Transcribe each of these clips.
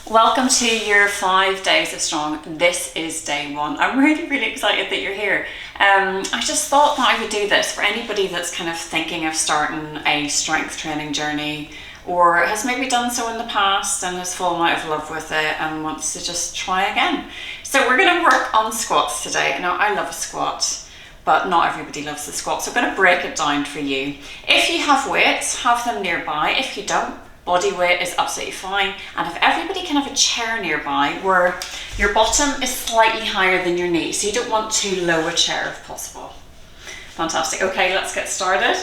Welcome to your 5 days of strong. This is day one. I'm really excited that you're here. I just thought that I would do this for anybody that's kind of thinking of starting a strength training journey, or has maybe done so in the past and has fallen out of love with it and wants to just try again. So we're going to work on squats today. Now, I love a squat, but not everybody loves the squat, so I'm going to break it down for you. If you have weights, have them nearby. If you don't, body weight is absolutely fine. And if everybody can have a chair nearby where your bottom is slightly higher than your knee, so you don't want too low a chair if possible. Fantastic. Okay, let's get started.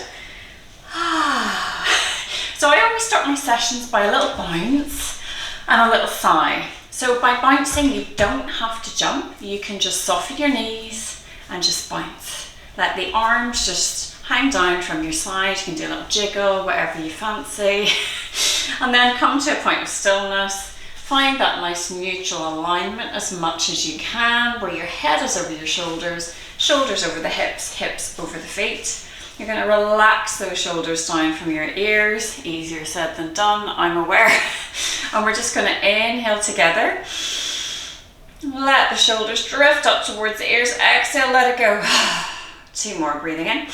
So I always start my sessions by a little bounce and a little sigh. So by bouncing, you don't have to jump. You can just soften your knees and just bounce. Let the arms just hang down from your side. You can do a little jiggle, whatever you fancy. And then come to a point of stillness. Find that nice neutral alignment as much as you can, where your head is over your shoulders, shoulders over the hips, hips over the feet. You're going to relax those shoulders down from your ears. Easier said than done, I'm aware. And we're just going to inhale together. Let the shoulders drift up towards the ears. Exhale, let it go. 2 more, breathing in.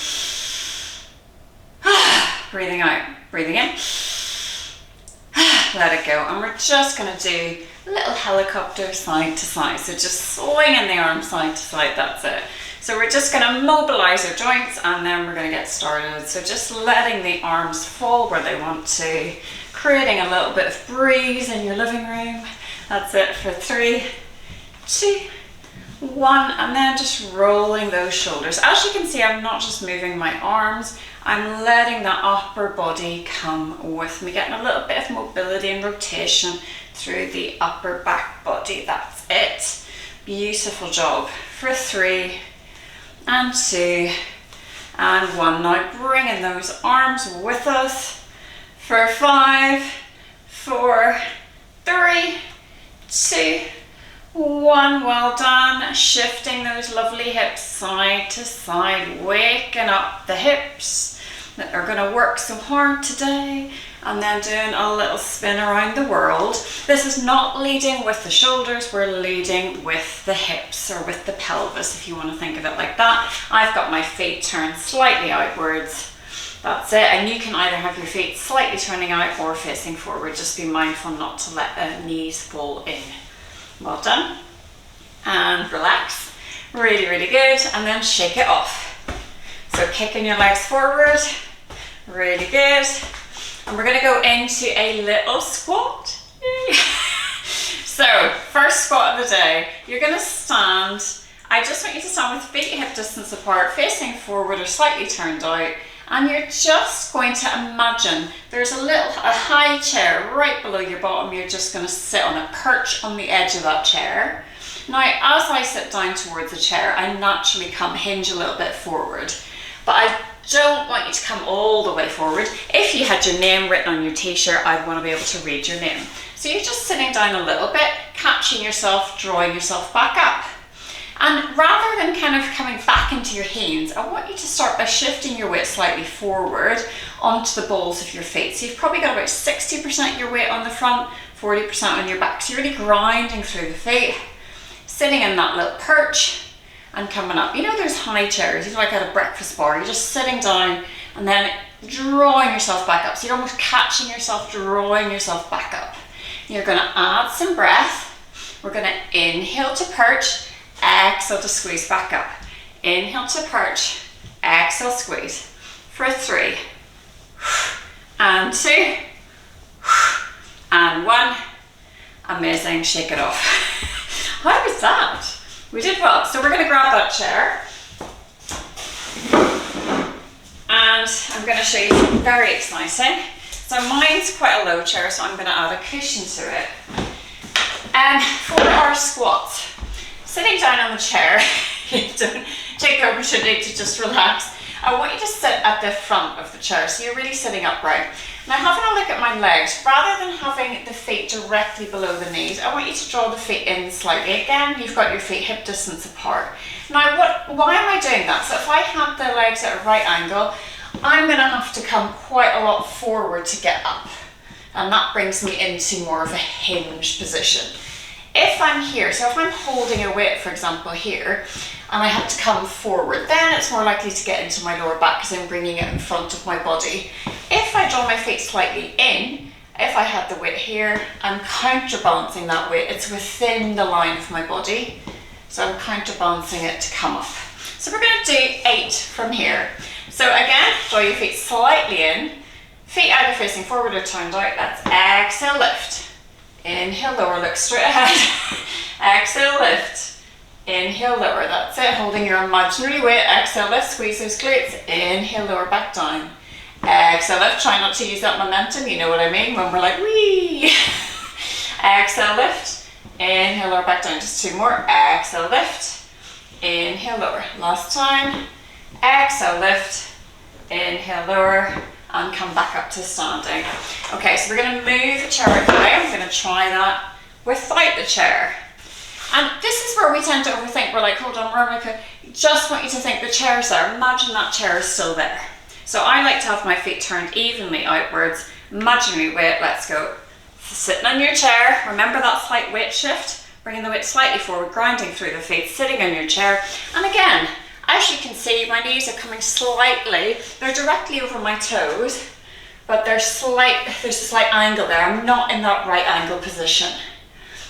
Breathing out, breathing in. Let it go. And we're just going to do a little helicopter side to side. So just swinging the arm side to side, that's it. So we're just going to mobilize our joints and then we're going to get started. So just letting the arms fall where they want to, creating a little bit of breeze in your living room. That's it for 3, 2, 1, and then just rolling those shoulders. As you can see, I'm not just moving my arms, I'm letting the upper body come with me, getting a little bit of mobility and rotation through the upper back body. That's it. Beautiful job. For 3 and 2 and 1. Now bringing those arms with us for 5, 4, 3, 2, 1. Well done. Shifting those lovely hips side to side, waking up the hips that are going to work so hard today, and then doing a little spin around the world. This is not leading with the shoulders, we're leading with the hips or with the pelvis, if you want to think of it like that. I've got my feet turned slightly outwards. That's it. And you can either have your feet slightly turning out or facing forward. Just be mindful not to let the knees fall in. Well done. And relax. Really good. And then shake it off. So kicking your legs forward. Really good. And we're going to go into a little squat. So first squat of the day. You're going to stand. I just want you to stand with feet hip distance apart, facing forward or slightly turned out. And you're just going to imagine there's a high chair right below your bottom. You're just going to sit on a perch on the edge of that chair. Now, as I sit down towards the chair, I naturally hinge a little bit forward, but I don't want you to come all the way forward. If you had your name written on your t-shirt, I'd want to be able to read your name. So you're just sitting down a little bit, catching yourself, drawing yourself back up. And rather than kind of coming back into your hands, I want you to start by shifting your weight slightly forward onto the balls of your feet. So you've probably got about 60% of your weight on the front, 40% on your back. So you're really grinding through the feet, sitting in that little perch and coming up. You know those high chairs, you know, like at a breakfast bar, you're just sitting down and then drawing yourself back up. So you're almost catching yourself, drawing yourself back up. You're gonna add some breath. We're gonna inhale to perch, exhale to squeeze back up. Inhale to perch, exhale, squeeze. For 3, and 2, and 1. Amazing, shake it off. How was that? We did well. So we're going to grab that chair. And I'm going to show you something very exciting. So mine's quite a low chair, so I'm going to add a cushion to it. And for our squats, sitting down on the chair, you don't take the opportunity to just relax. I want you to sit at the front of the chair, so you're really sitting upright. Now having a look at my legs, rather than having the feet directly below the knees, I want you to draw the feet in slightly. Again, you've got your feet hip distance apart. Now why am I doing that? So if I have the legs at a right angle, I'm going to have to come quite a lot forward to get up. and that brings me into more of a hinge position. If I'm here, so if I'm holding a weight, for example, here, and I have to come forward, then it's more likely to get into my lower back because I'm bringing it in front of my body. If I draw my feet slightly in, if I had the weight here, I'm counterbalancing that weight. It's within the line of my body, so I'm counterbalancing it to come up. So we're going to do 8 from here. So again, draw your feet slightly in, feet either facing forward or turned out. Let's exhale, lift. Inhale, lower, look straight ahead. Exhale, lift. Inhale, lower. That's it. Holding your imaginary weight. Exhale, lift. Squeeze those glutes. Inhale, lower, back down. Exhale, lift. Try not to use that momentum. You know what I mean when we're like, wee. Exhale, lift. Inhale, lower, back down. Just 2 more. Exhale, lift. Inhale, lower. Last time. Exhale, lift. Inhale, lower. And come back up to standing. Okay, so we're going to move the chair out of the way. I'm going to try that without the chair. And this is where we tend to overthink. We're like, hold on, Veronica, just want you to think the chair's there. Imagine that chair is still there. So I like to have my feet turned evenly outwards. Imaginary weight, let's go. Sitting on your chair, remember that slight weight shift, bringing the weight slightly forward, grinding through the feet, sitting on your chair. And again, as you can see, my knees are coming slightly, they're directly over my toes, but there's a slight angle there. I'm not in that right angle position.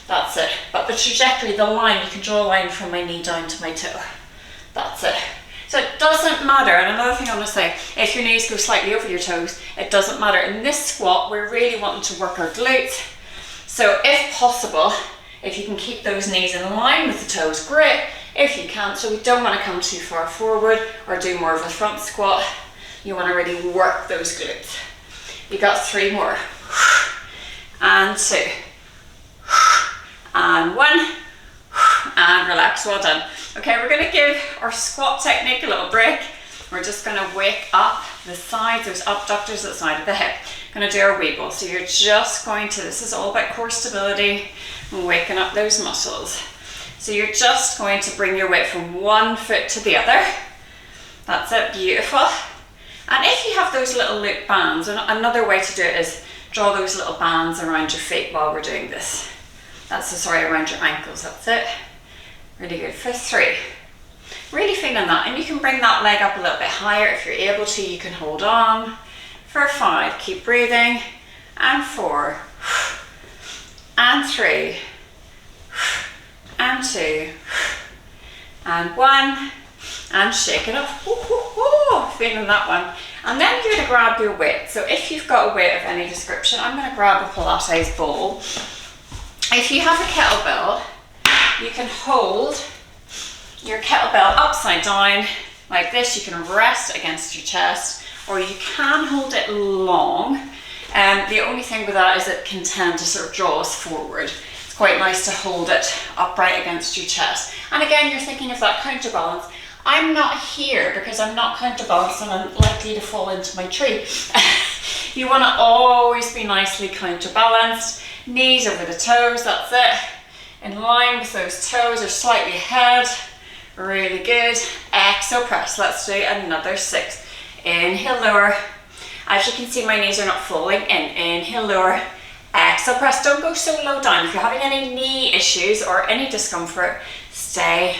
That's it. But the trajectory, the line, you can draw a line from my knee down to my toe. That's it. So it doesn't matter. And another thing I want to say, if your knees go slightly over your toes, it doesn't matter. In this squat, we're really wanting to work our glutes. So if possible, if you can keep those knees in line with the toes, great. If you can't, so we don't want to come too far forward or do more of a front squat. You want to really work those glutes. You got 3 more. And 2. And 1. And relax, well done. Okay, we're going to give our squat technique a little break. We're just going to wake up the sides, those abductors at the side of the hip. Going to do our wiggle. So you're just going to, this is all about core stability and waking up those muscles. So you're just going to bring your weight from one foot to the other. That's it, beautiful. And if you have those little loop bands, another way to do it is draw those little bands around your feet while we're doing this. Around your ankles, that's it. Really good, for 3. Really feeling that, and you can bring that leg up a little bit higher if you're able to, you can hold on. For 5, keep breathing. And 4. And 3. And 2, and 1, and shake it off. Ooh, ooh, ooh. Feeling that one. And then you're going to grab your weight. So if you've got a weight of any description, I'm going to grab a Pilates ball. If you have a kettlebell, you can hold your kettlebell upside down like this. You can rest against your chest, or you can hold it long. The only thing with that is it can tend to sort of draw us forward. Quite nice to hold it upright against your chest. And again, you're thinking of that counterbalance. I'm not here because I'm not counterbalanced and I'm likely to fall into my tree. You want to always be nicely counterbalanced. Knees over the toes, that's it. In line with those toes or slightly ahead. Really good. Exhale, press. Let's do another 6. Inhale, lower. As you can see, my knees are not falling in. Inhale, lower. Exhale, press. Don't go so low down. If you're having any knee issues or any discomfort, stay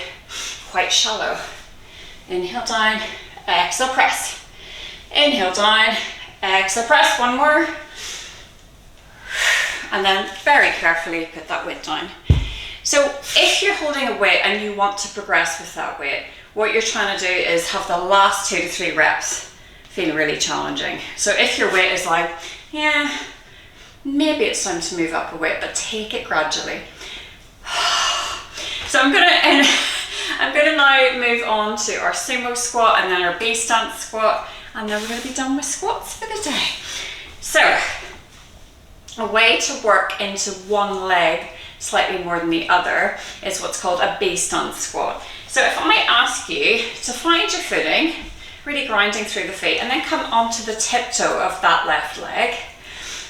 quite shallow. Inhale, down. Exhale, press. Inhale, down. Exhale, press. 1 more. And then very carefully put that weight down. So if you're holding a weight and you want to progress with that weight, what you're trying to do is have the last 2 to 3 reps feel really challenging. So if your weight is like, yeah, maybe it's time to move up a weight, but take it gradually. So I'm gonna now move on to our sumo squat and then our base stance squat, and then we're gonna be done with squats for the day. So a way to work into one leg slightly more than the other is what's called a base stance squat. So if I ask you to find your footing, really grinding through the feet, and then come onto the tiptoe of that left leg,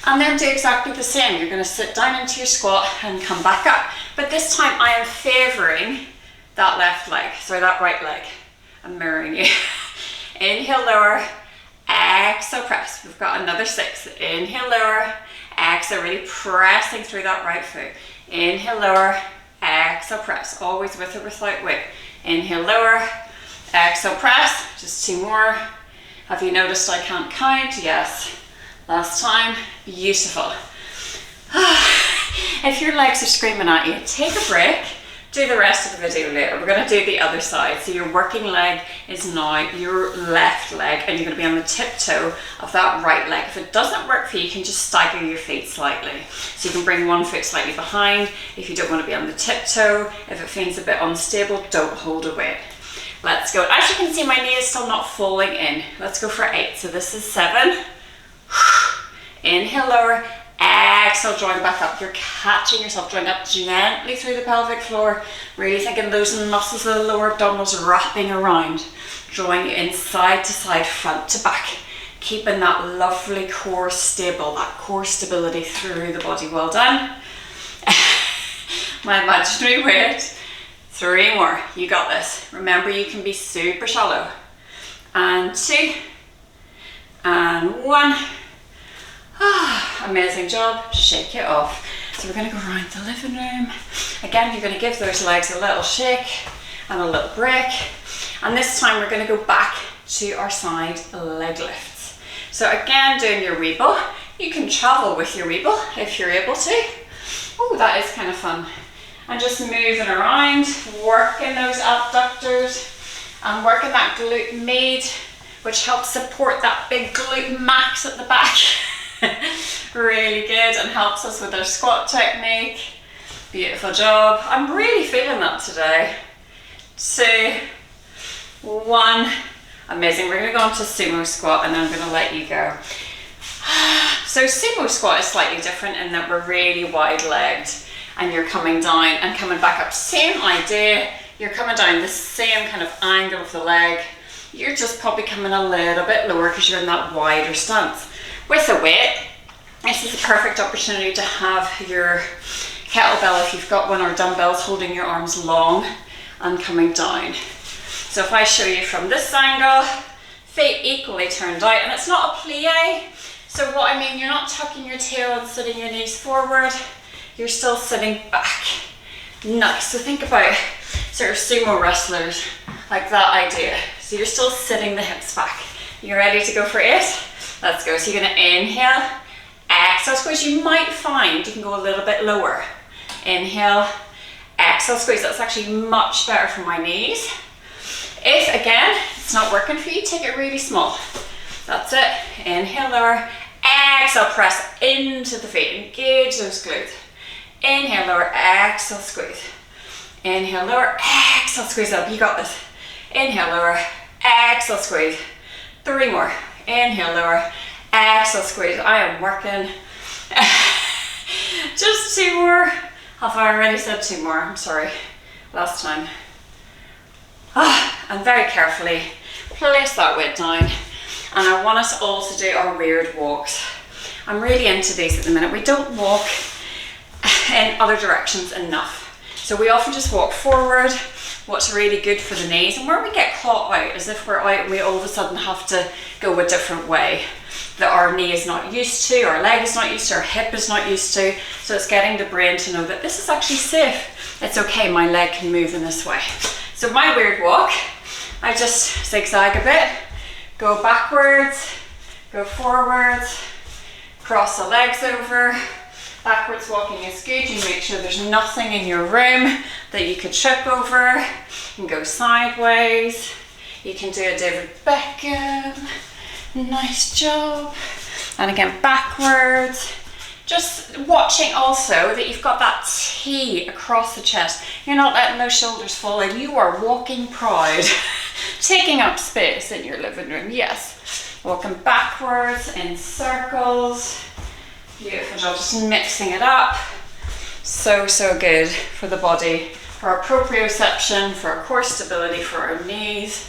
and then do exactly the same. You're going to sit down into your squat and come back up. But this time I am favouring that left leg, sorry, that right leg. I'm mirroring you. Inhale, lower, exhale, press. We've got another 6. Inhale, lower, Exhale, really pressing through that right foot. Inhale, lower. Exhale, press. Always with or without weight. Inhale, lower. Exhale, press. Just 2 more. Have you noticed I can't count? Yes. Last time. Beautiful. If your legs are screaming at you, take a break. Do the rest of the video later. We're going to do the other side. So your working leg is now your left leg, and you're going to be on the tiptoe of that right leg. If it doesn't work for you, you can just stagger your feet slightly. So you can bring one foot slightly behind if you don't want to be on the tiptoe. If it feels a bit unstable, don't hold a weight. Let's go. As you can see, my knee is still not falling in. Let's go for 8. So this is 7. Inhale, lower. Exhale, drawing back up. You're catching yourself, drawing up gently through the pelvic floor. Really thinking those muscles of the lower abdominals wrapping around. Drawing you in side to side, front to back. Keeping that lovely core stable, that core stability through the body. Well done. My imaginary weight. 3 more. You got this. Remember, you can be super shallow. And 2. And 1. Amazing job. Shake it off. So we're going to go around the living room. Again, you're going to give those legs a little shake and a little break. And this time we're going to go back to our side leg lifts. So again, doing your Weeble. You can travel with your Weeble if you're able to. Oh, that is kind of fun. And just moving around, working those abductors and working that glute med, which helps support that big glute max at the back. Really good, and helps us with our squat technique. Beautiful job. I'm really feeling that today. 2, 1. Amazing. We're going to go on to sumo squat, and then I'm going to let you go. So sumo squat is slightly different in that we're really wide legged, and you're coming down and coming back up. Same idea. You're coming down the same kind of angle of the leg. You're just probably coming a little bit lower because you're in that wider stance. With a weight, this is a perfect opportunity to have your kettlebell, if you've got one, or dumbbells, holding your arms long and coming down. So if I show you from this angle, feet equally turned out, and it's not a plie. So what I mean, you're not tucking your tail and sitting your knees forward, you're still sitting back. Nice. So think about sort of sumo wrestlers, like that idea. So you're still sitting the hips back. You ready to go for 8? Let's go. So you're going to inhale, exhale, squeeze. You might find you can go a little bit lower. Inhale, exhale, squeeze. That's actually much better for my knees. If, again, it's not working for you, take it really small. That's it. Inhale, lower. Exhale, press into the feet. Engage those glutes. Inhale, lower. Exhale, squeeze. Inhale, lower. Exhale, squeeze up. You got this. Inhale, lower. Exhale, squeeze. 3 more. Inhale, lower. Exhale, squeeze. I am working. Just 2 more. Have I already said 2 more? I'm sorry. Last time. And very carefully place that weight down. And I want us all to do our weird walks. I'm really into these at the minute. We don't walk in other directions enough. So we often just walk forward. What's really good for the knees, and where we get caught out is if we're out and we all of a sudden have to go a different way that our knee is not used to, our leg is not used to, our hip is not used to. So it's getting the brain to know that this is actually safe. It's okay, my leg can move in this way. So my weird walk, I just zigzag a bit, go backwards, go forwards, cross the legs over. Backwards walking is good. You make sure there's nothing in your room that you could trip over. You can go sideways. You can do a David Beckham. Nice job. And again, backwards. Just watching also that you've got that T across the chest. You're not letting those shoulders fall in. You are walking proud. Taking up space in your living room. Yes. Walking backwards in circles. Beautiful job, just mixing it up. So good for the body, for our proprioception, for our core stability, for our knees,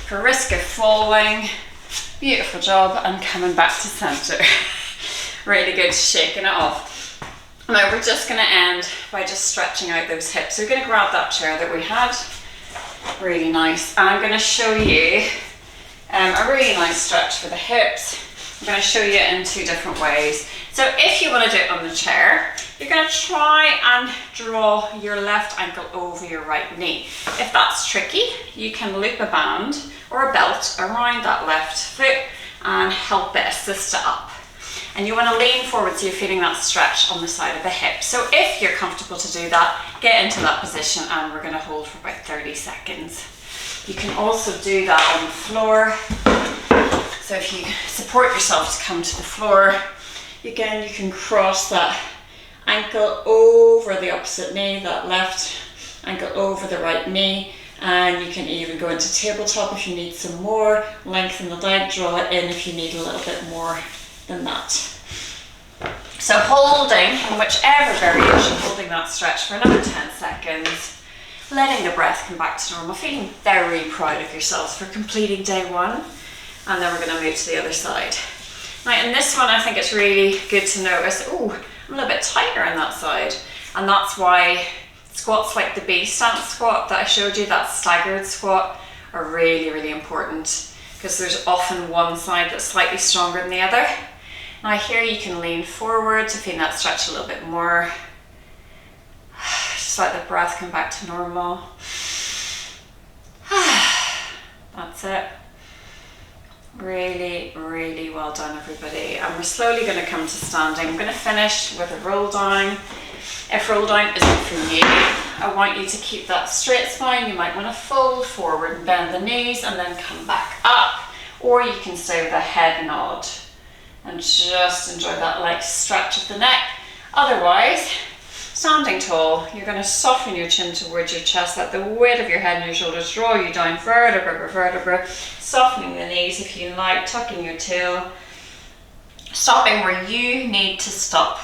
for risk of falling. Beautiful job, and coming back to center. Really good, shaking it off. Now we're just going to end by just stretching out those hips. So you're going to grab that chair that we had. Really nice. And I'm going to show you a really nice stretch for the hips. I'm going to show you in 2 different ways. So if you want to do it on the chair, you're going to try and draw your left ankle over your right knee. If that's tricky, you can loop a band or a belt around that left foot and help it assist it up. And you want to lean forward so you're feeling that stretch on the side of the hip. So if you're comfortable to do that, get into that position and we're going to hold for about 30 seconds. You can also do that on the floor. So if you support yourself to come to the floor, again, you can cross that ankle over the opposite knee, that left ankle over the right knee, and you can even go into tabletop if you need some more, lengthen the leg, draw it in if you need a little bit more than that. So holding, in whichever variation, holding that stretch for another 10 seconds, letting the breath come back to normal, feeling very proud of yourselves for completing day one, and then we're going to move to the other side. Right, and this one I think it's really good to notice, oh, I'm a little bit tighter on that side, and that's why squats like the B stance squat that I showed you, that staggered squat, are really, really important, because there's often one side that's slightly stronger than the other. Now here you can lean forward to feel that stretch a little bit more. Just let the breath come back to normal. That's it. Really, really well done, everybody. And we're slowly going to come to standing. I'm going to finish with a roll down. If roll down isn't for you, I want you to keep that straight spine. You might want to fold forward and bend the knees and then come back up. Or you can stay with a head nod and just enjoy that light stretch of the neck. Otherwise, standing tall, you're going to soften your chin towards your chest, let the weight of your head and your shoulders draw you down vertebra by vertebra, softening the knees if you like, tucking your tail, stopping where you need to stop.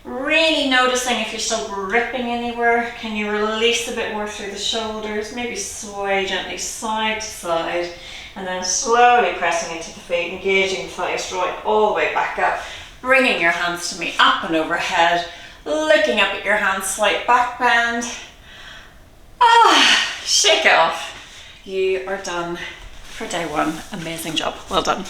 Really noticing if you're still gripping anywhere, can you release a bit more through the shoulders, maybe sway gently side to side, and then slowly pressing into the feet, engaging the thighs, drawing all the way back up, bringing your hands to meet up and overhead, looking up at your hands, slight back bend. Shake it off. You are done for day one. Amazing job. Well done.